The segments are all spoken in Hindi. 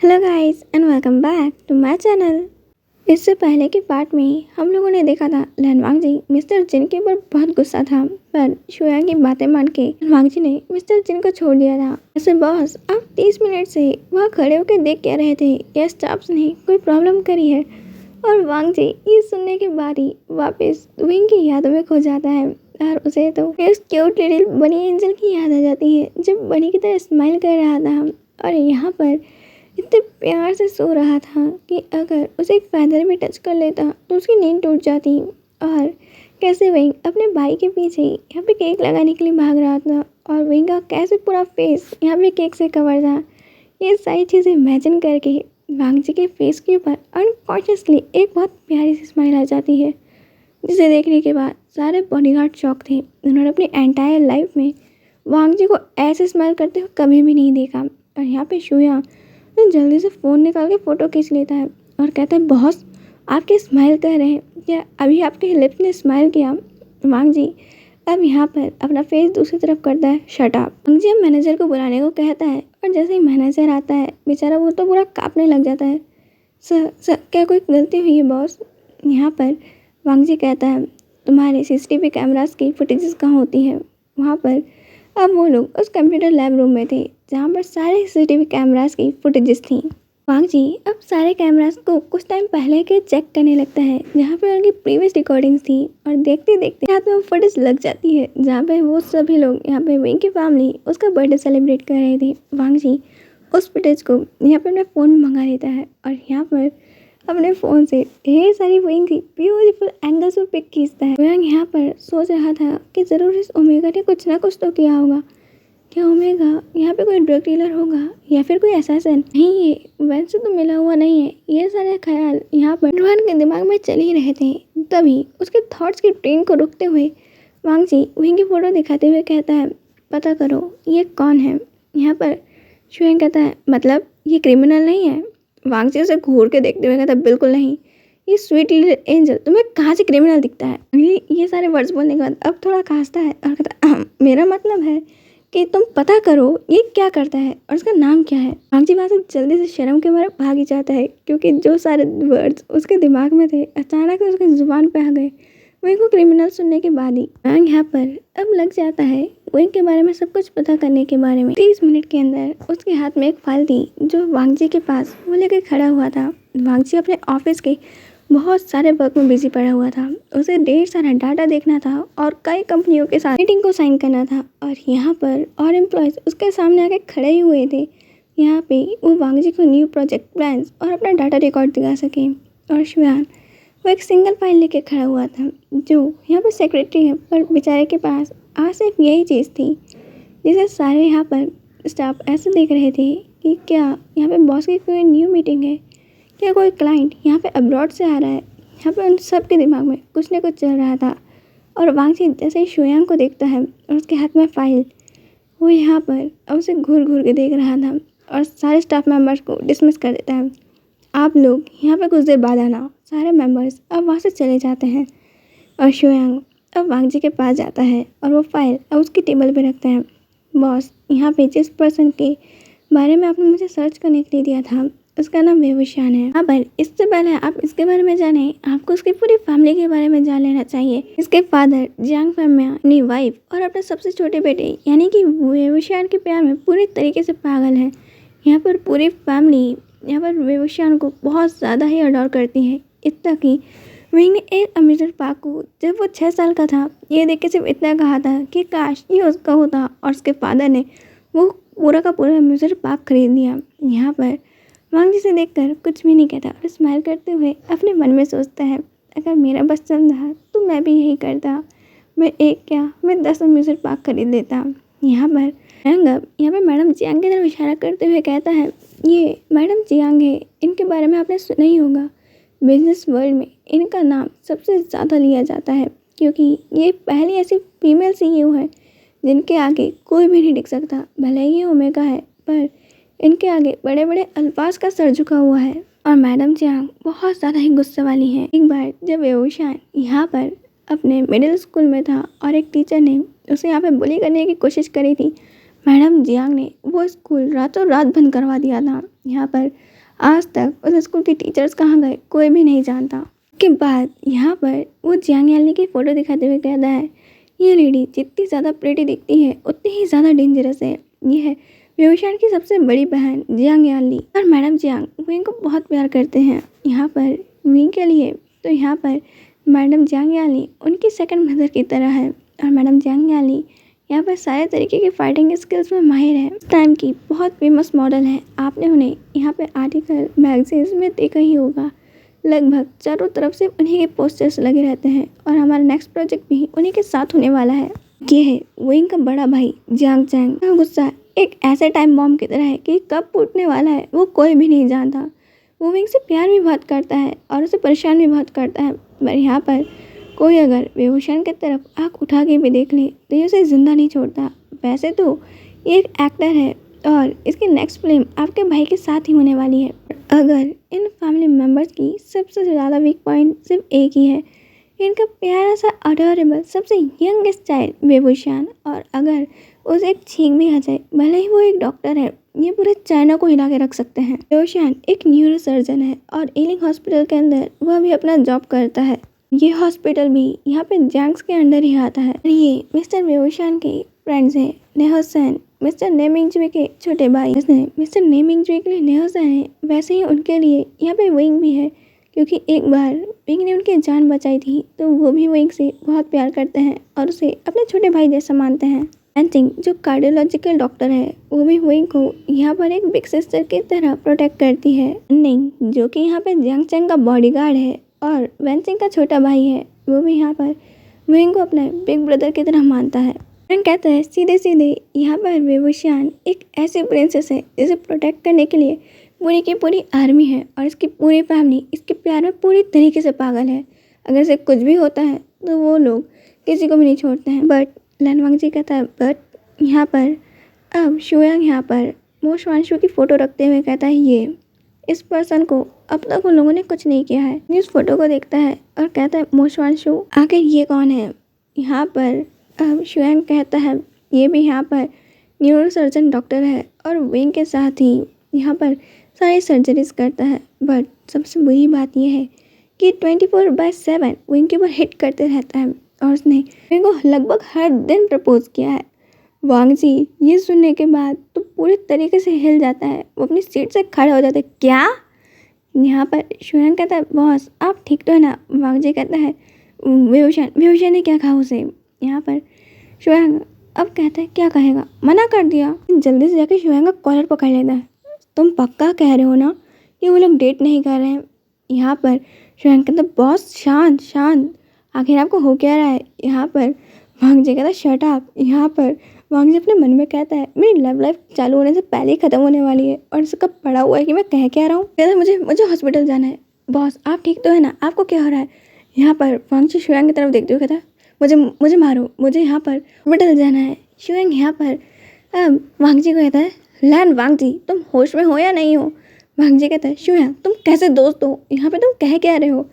Hello guys and welcome back to my channel. इससे पहले के पार्ट में हम लोगों ने देखा था लनवांग जी मिस्टर जिन के ऊपर बहुत गुस्सा था, पर शुया की बातें मान के लनवांग जी ने मिस्टर जिन को छोड़ दिया था। ऐसे बॉस आप 30 मिनट से वहाँ खड़े होकर देख क्या रहे थे, या स्टाफ ने कोई प्रॉब्लम करी है? और वांग जी ये सुनने के बाद ही वापस विंग की यादों में खो जाता है और उसे तो इस क्यूट लिटिल बनी एंजल की याद आ जाती है जब बनी की तरह स्माइल कर रहा था और यहाँ पर इतने प्यार से सो रहा था कि अगर उसे एक फैदर भी टच कर लेता तो उसकी नींद टूट जाती। और कैसे विंग अपने भाई के पीछे यहाँ पे केक लगाने के लिए भाग रहा था और विंग का कैसे पूरा फेस यहाँ पे केक से कवर था। ये सारी चीज़ें इमेजिन करके वांग जी के फेस के ऊपर अनकॉन्शियसली एक बहुत प्यारी सी स्माइल आ जाती है, जिसे देखने के बाद सारे बॉडीगार्ड शॉक थे। उन्होंने अपनी एंटायर लाइफ में वांग जी को ऐसे स्माइल करते हुए कभी भी नहीं देखा। और यहाँ पे शुया तो जल्दी से फ़ोन निकाल के फ़ोटो खींच लेता है और कहता है बॉस आपके स्माइल कर रहे हैं, क्या अभी आपके लिप्स ने स्माइल किया? वांग जी अब यहाँ पर अपना फेस दूसरी तरफ करता है, शट अप। वांग जी अब मैनेजर को बुलाने को कहता है और जैसे ही मैनेजर आता है बेचारा वो तो पूरा कांपने लग जाता है। सर क्या कोई गलती हुई है बॉस? यहाँ पर वांग जी कहता है तुम्हारे सीसीटीवी कैमरास की फुटेजेस कहाँ होती है? वहाँ पर अब वो लोग उस कंप्यूटर लैब रूम में थे जहाँ पर सारे सीसीटीवी कैमरास की फुटेजेस थी। वांग जी अब सारे कैमरास को कुछ टाइम पहले के चेक करने लगता है जहाँ पे उनकी प्रीवियस रिकॉर्डिंग्स थी और देखते देखते हाथ में वो फुटेज लग जाती है जहाँ पे वो सभी लोग यहाँ पे विंग की फैमिली उसका बर्थडे सेलिब्रेट कर रहे थे। वांग जी उस फुटेज को यहाँ पे अपने फ़ोन में मंगा लेता है और यहाँ पर अपने फ़ोन से ढेर सारी विंग की ब्यूटीफुल एंगल्स में पिक खींचता है। विंग यहाँ पर सोच रहा था कि ज़रूर इस ओमेगा ने कुछ ना कुछ तो किया होगा। क्या ओमेगा यहाँ पे कोई ड्रग डीलर होगा या फिर कोई असैसिन? नहीं, ये वैसे तो मिला हुआ नहीं है। ये सारे ख्याल यहाँ पर रोहन के दिमाग में चल ही रहे थे। तभी उसके थॉट्स की ट्रेन को रुकते हुए वांग जी विंग की फ़ोटो दिखाते हुए कहता है पता करो ये कौन है? यहाँ पर शुएंग कहता है मतलब ये क्रिमिनल नहीं है? वांग जी उसे घूर के देखते हुए कहता है बिल्कुल नहीं, ये स्वीट लिटिल एंजल तुम्हें कहाँ से क्रिमिनल दिखता है? ये सारे वर्ड्स बोलने के बाद अब थोड़ा खांसता है और कहता है मेरा मतलब है कि तुम पता करो ये क्या करता है और उसका नाम क्या है। वांग जी वहाँ से जल्दी से शर्म के मारे भाग ही जाता है क्योंकि जो सारे वर्ड्स उसके दिमाग में थे अचानक से उसकी जुबान पे आ गए विंग को क्रिमिनल सुनने के बाद ही। वांग यहाँ पर अब लग जाता है विंग के बारे में सब कुछ पता करने के बारे में। 30 मिनट के अंदर उसके हाथ में एक फाइल थी जो वांग जी के पास वो लेकर खड़ा हुआ था। वांग जी अपने ऑफिस के बहुत सारे वर्क में बिजी पड़ा हुआ था। उसे ढेर सारा डाटा देखना था और कई कंपनियों के साथ मीटिंग को साइन करना था और यहाँ पर और एम्प्लॉयज़ उसके सामने आके खड़े ही हुए थे। यहाँ पे वो वांग जी को न्यू प्रोजेक्ट प्लान्स और अपना डाटा रिकॉर्ड दिखा सके। और शुयान वो एक सिंगल फाइल लेके खड़ा हुआ था जो यहाँ पर सेक्रेटरी है, पर बेचारे के पास आज सिर्फ यही चीज़ थी जिसे सारे यहाँ पर स्टाफ ऐसे देख रहे थे कि क्या यहाँ पे बॉस की कोई न्यू मीटिंग है, क्या कोई क्लाइंट यहाँ पे अब्रॉड से आ रहा है। यहाँ पे उन सब के दिमाग में कुछ न कुछ चल रहा था। और वांग जी जैसे ही शुयांग को देखता है और उसके हाथ में फाइल, वो यहाँ पर अब उसे घूर घूर के देख रहा था और सारे स्टाफ मेंबर्स को डिसमिस कर देता है। आप लोग यहाँ पे कुछ देर बाद आना। सारे मेंबर्स अब वहाँ से चले जाते हैं और शुयांग अब वांग जी के पास जाता है और वो फाइल अब उसकी टेबल पे रखता है। बॉस यहाँ पे जिस पर्सन के बारे में आपने मुझे सर्च करने के लिए दिया था उसका नाम वेवुशान है। हाँ, पर इससे पहले आप इसके बारे में जाने आपको उसकी पूरी फैमिली के बारे में जान लेना चाहिए। इसके फादर जियांग फैमिया अपनी वाइफ और अपने सबसे छोटे बेटे यानी कि वेवुशान के प्यार में पूरी तरीके से पागल है। यहाँ पर पूरी फैमिली यहाँ पर वेवुशान को बहुत ज़्यादा ही अडोर करती है, इतना कि विंग ने एक अमृतसर पार्क को जब वो 6 साल का था ये देख के सिर्फ इतना कहा था कि काश ये उसका होता, और उसके फादर ने वो पूरा का पूरा अमृतसर पार्क खरीद लिया। यहाँ पर वांग जी से देखकर कुछ भी नहीं कहता और स्माइल करते हुए अपने मन में सोचता है अगर मेरा बस चल रहा तो मैं भी यही करता। मैं एक क्या मैं 10 अमृतसर पार्क खरीद लेता। यहाँ पर यहाँ पर मैडम जियांग की तरफ इशारा करते हुए कहता है ये मैडम जियांग है, इनके बारे में आपने सुना ही होगा। बिजनेस वर्ल्ड में इनका नाम सबसे ज़्यादा लिया जाता है क्योंकि ये पहली ऐसी फीमेल सीईओ है जिनके आगे कोई भी नहीं टिक सकता। भले ही ये ओमेगा है पर इनके आगे बड़े बड़े अल्फाज का सर झुका हुआ है। और मैडम जियांग बहुत ज़्यादा ही गुस्से वाली हैं। एक बार जब वेवुशान यहाँ पर अपने मिडिल स्कूल में था और एक टीचर ने उसे यहाँ पे बुली करने की कोशिश करी थी, मैडम जियांग ने वो स्कूल रातों रात बंद करवा दिया था। यहाँ पर आज तक उस स्कूल के टीचर्स कहाँ गए कोई भी नहीं जानता। के बाद यहाँ पर वो जियांग याली की फ़ोटो दिखाते हुए कहता है, ये लेडी जितनी ज़्यादा प्रेटी दिखती है उतनी ही ज़्यादा डेंजरस है। ये है व्यूशान की सबसे बड़ी बहन जियांग याली और मैडम जियांग विंग को बहुत प्यार करते हैं। यहाँ पर विंग के लिए तो यहाँ पर मैडम जियांग याली उनकी सेकंड मदर की तरह है और मैडम जियांग याली यहाँ पर सारे तरीके की फाइटिंग स्किल्स में माहिर है। टाइम की बहुत फेमस मॉडल है। आपने उन्हें यहाँ पे आर्टिकल मैगजीन्स में देखा ही होगा। लगभग चारों तरफ से उन्हीं के पोस्टर्स लगे रहते हैं और हमारा नेक्स्ट प्रोजेक्ट भी उन्हीं के साथ होने वाला है। ये है विंग का बड़ा भाई जियांग चैंग का गुस्सा एक ऐसे टाइम बॉम्ब की तरह है कि कब फूटने वाला है वो कोई भी नहीं जानता। वो विंग से प्यार भी बहुत करता है और उसे परेशान भी बहुत करता है, पर यहाँ पर कोई अगर व्यूशान की तरफ आँख उठा के भी देख ले तो ये उसे ज़िंदा नहीं छोड़ता। वैसे तो ये एक एक्टर है और इसकी नेक्स्ट फिल्म आपके भाई के साथ ही होने वाली है। अगर इन फैमिली मेम्बर्स की सबसे ज़्यादा वीक पॉइंट सिर्फ एक ही है, इनका प्यारा सा अडोरेबल सबसे यंगेस्ट चाइल्ड व्यूशान। और अगर उसे एक छींक भी आ जाए, भले ही वो एक डॉक्टर है, ये पूरे चाइना को हिला के रख सकते हैं। व्यूशान एक न्यूरो सर्जन है और ईलिंग हॉस्पिटल के अंदर वह भी अपना जॉब करता है। ये हॉस्पिटल भी यहाँ पे जैंग्स के अंडर ही आता है। ये मिस्टर व्यूशान के फ्रेंड्स हैं नेहोसेन, मिस्टर नेमिंगजुई के छोटे भाई मिस्टर नेमिंगजुई के लिए नेहोसेन है, वैसे ही उनके लिए यहाँ पे विंग भी है, क्योंकि एक बार विंग ने उनकी जान बचाई थी तो वो भी विंग से बहुत प्यार करते हैं और उसे अपने छोटे भाई जैसा मानते हैं। एंटिंग जो कार्डियोलॉजिकल डॉक्टर है वो भी विंग को यहाँ पर एक बिग सिस्टर की तरह प्रोटेक्ट करती है। निंग जो कि यहाँ पे जियांग चैंग का बॉडीगार्ड है और वेंचिंग का छोटा भाई है, वो भी यहाँ पर विंग को अपने बिग ब्रदर की तरह मानता है। विंग कहता है सीधे सीधे यहाँ पर व्यूशान एक ऐसी प्रिंसेस है जिसे प्रोटेक्ट करने के लिए पूरी की पूरी आर्मी है और इसकी पूरी फैमिली इसके प्यार में पूरी तरीके से पागल है। अगर इसे कुछ भी होता है तो वो लोग किसी को भी नहीं छोड़ते हैं। बट लैनवांग जी कहता है बट यहाँ पर अब शुयांग यहाँ पर मो शुआनशु की फ़ोटो रखते हुए कहता है ये इस पर्सन को अब तक उन लोगों ने कुछ नहीं किया है। इस फोटो को देखता है और कहता है मो शुआनशु आखिर ये कौन है। यहाँ पर अब शुयांग कहता है ये भी यहाँ पर न्यूरो सर्जन डॉक्टर है और विंग के साथ ही यहाँ पर सारी सर्जरीज करता है। बट सबसे बुरी बात यह है कि 24/7 विंग के ऊपर हिट करते रहता है और उसने विंग को लगभग हर दिन प्रपोज किया है। वांग जी ये सुनने के बाद तो पूरी तरीके से हिल जाता है, वो अपनी सीट से खड़े हो जाते हैं। क्या? यहाँ पर शुयांग कहता है बॉस आप ठीक तो है ना। वांग जी कहता है व्यूशान ने क्या कहा उसे। यहाँ पर शुयांग अब कहता है क्या कहेगा, मना कर दिया। जल्दी से जाकर शुयांग का कॉलर पकड़ लेता है। तुम पक्का कह रहे हो ना कि वो लोग डेट नहीं कर रहे हैं। यहाँ पर शुयांग कहता है बॉस शांत शांत, आखिर आपको हो क्या रहा है। यहाँ पर वांग जी कहता है शट अप। यहाँ पर वांग जी अपने मन में कहता है मेरी लव लाइफ चालू होने से पहले ही ख़त्म होने वाली है और इसका पड़ा हुआ है कि मैं कह क्या रहा हूँ। कहता है मुझे हॉस्पिटल जाना है। बॉस आप ठीक तो है ना, आपको क्या हो रहा है। यहाँ पर वांग जी शुयांग की तरफ देखते हुए कहता है मुझे मारो, मुझे यहाँ पर हॉस्पिटल जाना है। शुयांग यहाँ पर वांग जी को कहता है लैन वांग जी तुम होश में हो या नहीं हो। वांग जी कहता है शुयांग तुम कैसे दोस्त हो, यहाँ पे तुम कह क्या रहे हो।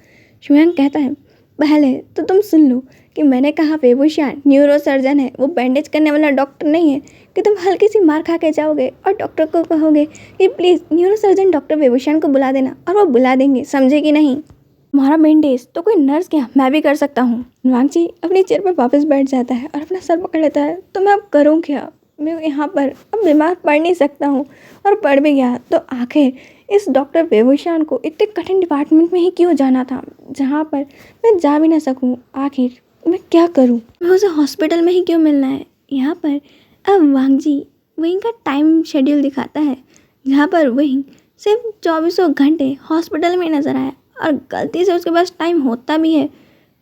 शुयांग कहता है पहले तो तुम सुन लो कि मैंने कहा व्यूशान न्यूरो सर्जन है, वो बैंडेज करने वाला डॉक्टर नहीं है कि तुम हल्की सी मार खा के जाओगे और डॉक्टर को कहोगे कि प्लीज़ न्यूरो सर्जन डॉक्टर व्यूशान को बुला देना और वो बुला देंगे, समझे कि नहीं। तुम्हारा बैंडेज तो कोई नर्स क्या मैं भी कर सकता हूँ। वांग जी अपनी चेयर पर वापस बैठ जाता है और अपना सर पकड़ लेता है। तो मैं अब करूँ क्या, मैं यहाँ पर अब बीमार पड़ नहीं सकता हूँ और पड़ भी गया तो आखिर इस डॉक्टर व्यूशान को इतने कठिन डिपार्टमेंट में ही क्यों जाना था जहाँ पर मैं जा भी ना सकूँ। आखिर मैं क्या करूँ, मैं उसे हॉस्पिटल में ही क्यों मिलना है। यहाँ पर अब वांग जी विंग का टाइम शेड्यूल दिखाता है जहाँ पर विंग सिर्फ 24 घंटे हॉस्पिटल में नज़र आया और गलती से उसके पास टाइम होता भी है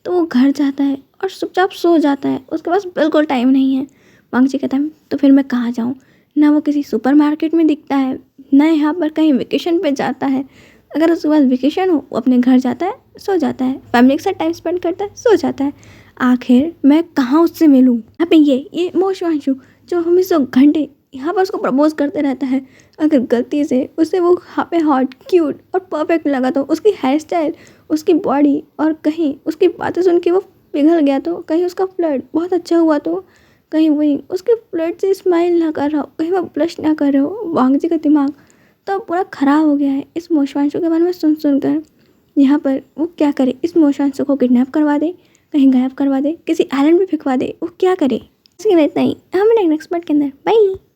तो वो घर जाता है और चुपचाप सो जाता है, उसके पास बिल्कुल टाइम नहीं है। वांग जी कहता है तो फिर मैं कहाँ जाऊँ, ना वो किसी सुपरमार्केट में दिखता है ना यहाँ पर कहीं वेकेशन पे जाता है। अगर उसके बाद वेकेशन हो वो अपने घर जाता है, सो जाता है, फैमिली के साथ टाइम स्पेंड करता है, सो जाता है। आखिर मैं कहाँ उससे मिलूँ। यहाँ पे ये मो शुआनशु जो हमेशा घंटे यहाँ पर उसको प्रपोज करते रहता है, अगर गलती से उसे वो यहाँ पे हॉट क्यूट और परफेक्ट लगा तो उसकी हेयर स्टाइल, उसकी बॉडी और कहीं उसकी बातें सुन के वो पिघल गया तो, कहीं उसका फ्लर्ट बहुत अच्छा हुआ तो, कहीं वही उसके फ्लर्ट से स्माइल ना कर रहा हो, कहीं वो ब्लश ना कर रहा हो। वांग जी का दिमाग तो पूरा खराब हो गया है इस मोशवांशु के बारे में सुनकर। यहाँ पर वो क्या करे, इस मोशवांशु को किडनैप करवा दे, कहीं गायब करवा दे, किसी आइलैंड पे फिकवा दे, वो क्या करे। इसके लिए इतना ही, हम मिलेंगे नेक्स्ट पार्ट के अंदर। बाय।